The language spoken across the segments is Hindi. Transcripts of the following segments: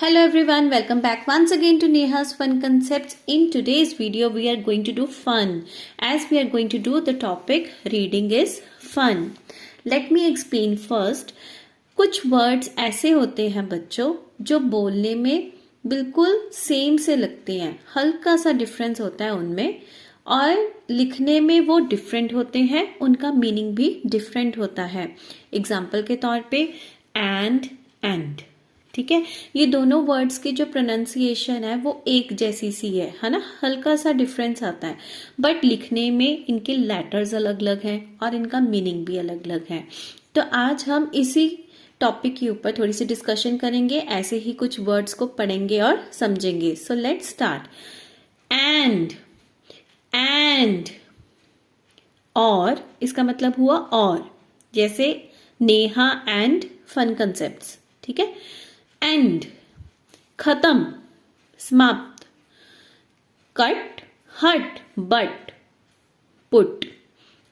Hello everyone, welcome back once again to Neha's Fun Concepts. In today's video, we are going to do fun as we are going to do the topic reading is fun. Let me explain first. कुछ words ऐसे होते हैं बच्चों जो बोलने में बिल्कुल सेम से लगते हैं, हल्का सा डिफरेंस होता है उनमें और लिखने में वो डिफरेंट होते हैं, उनका मीनिंग भी डिफरेंट होता है. एग्जाम्पल के तौर पे एंड. ठीक है, ये दोनों वर्ड्स की जो प्रोनाउंसिएशन है वो एक जैसी सी है ना, हल्का सा डिफरेंस आता है बट लिखने में इनके लेटर्स अलग अलग हैं और इनका मीनिंग भी अलग अलग है. तो आज हम इसी टॉपिक के ऊपर थोड़ी सी डिस्कशन करेंगे, ऐसे ही कुछ वर्ड्स को पढ़ेंगे और समझेंगे. So let's start. एंड और इसका मतलब हुआ और, जैसे नेहा एंड फन कंसेप्ट्स. ठीक है, एंड खत्म, समाप्त. कट, हट, बट, पुट.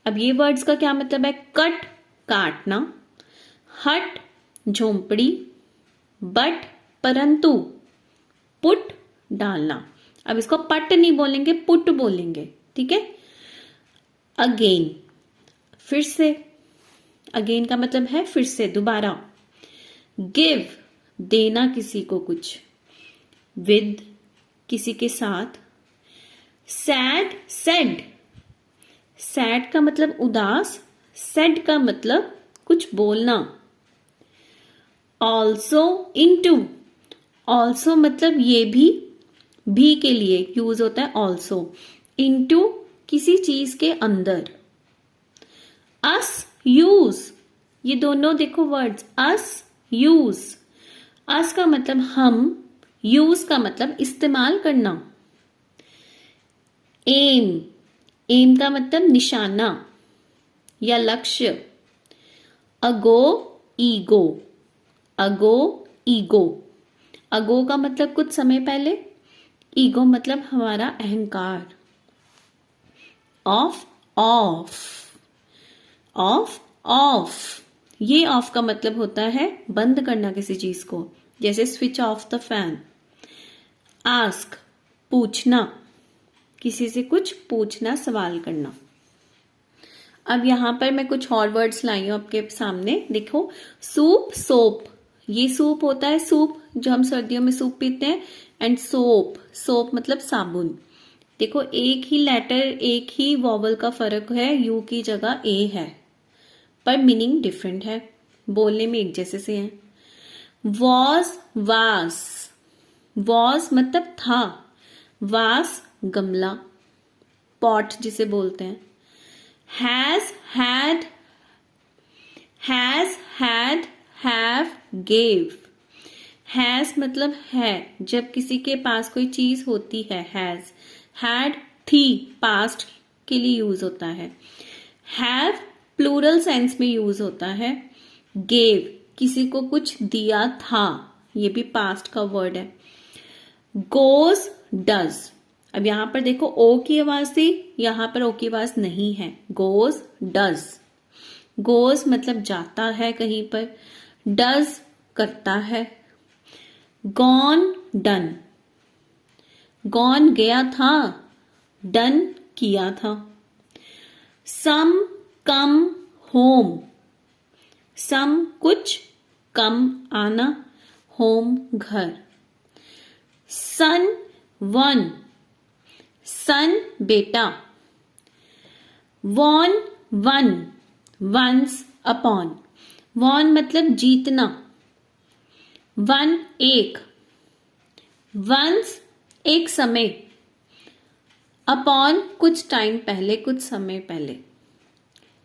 अब ये वर्ड्स का क्या मतलब है? कट काटना, हट झोंपड़ी, बट परंतु, पुट डालना. अब इसको पट नहीं बोलेंगे, पुट बोलेंगे. ठीक है, अगेन फिर से. अगेन का मतलब है फिर से, दोबारा. गिव देना किसी को कुछ, विद किसी के साथ. सैड सेड, सैड का मतलब उदास, सेड का मतलब कुछ बोलना. ऑल्सो इनटू, ऑल्सो मतलब ये भी के लिए यूज होता है ऑल्सो. इनटू किसी चीज के अंदर. अस यूज, ये दोनों देखो वर्ड्स, अस यूज. अस का मतलब हम, यूज का मतलब इस्तेमाल करना. एम का मतलब निशाना या लक्ष्य. अगो ईगो, अगो का मतलब कुछ समय पहले, ईगो मतलब हमारा अहंकार. ऑफ, ये ऑफ का मतलब होता है बंद करना किसी चीज को, जैसे switch off the fan. Ask पूछना, किसी से कुछ पूछना, सवाल करना. अब यहां पर मैं कुछ और वर्ड्स लाई हूं आपके सामने. देखो, सूप सोप, ये सूप होता है, सूप जो हम सर्दियों में सूप पीते हैं. एंड सोप मतलब साबुन. देखो, एक ही लेटर, एक ही वॉवल का फर्क है, यू की जगह ए है पर मीनिंग डिफरेंट है, बोलने में एक जैसे से हैं. वॉज मतलब था, वास गमला, पॉट जिसे बोलते हैं. Has had, have, gave. Has मतलब है, जब किसी के पास कोई चीज होती है. हैज, हैड थी, पास्ट के लिए यूज होता है. हैव प्लूरल सेंस में यूज होता है. गेव किसी को कुछ दिया था, ये भी पास्ट का वर्ड है. गोज डज, अब यहां पर देखो ओ की आवाज थी, यहां पर ओ की आवाज नहीं है. Goes does. गोज मतलब जाता है कहीं पर, डज करता है. गॉन डन, गॉन गया था, डन किया था. सम कम होम, सम कुछ, कम आना, होम घर. सन वन, सन बेटा. Won one, once upon. Won मतलब जीतना, वन एक, वंस एक समय, अपॉन कुछ टाइम पहले, कुछ समय पहले.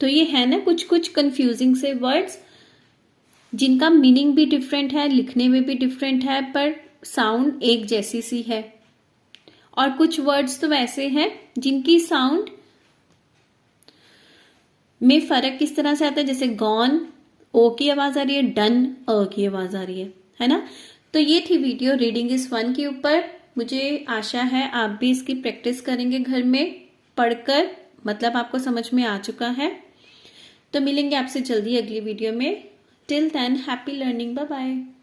तो ये है ना कुछ कुछ कंफ्यूजिंग से वर्ड्स जिनका मीनिंग भी डिफरेंट है, लिखने में भी डिफरेंट है पर साउंड एक जैसी सी है. और कुछ वर्ड्स तो वैसे हैं जिनकी साउंड में फर्क किस तरह से आता है, जैसे गॉन ओ की आवाज आ रही है, डन अ की आवाज आ रही है ना. तो ये थी वीडियो रीडिंग इज फन के ऊपर. मुझे आशा है आप भी इसकी प्रैक्टिस करेंगे घर में पढ़कर, मतलब आपको समझ में आ चुका है. तो मिलेंगे आपसे जल्दी अगली वीडियो में. Till then happy learning, bye bye.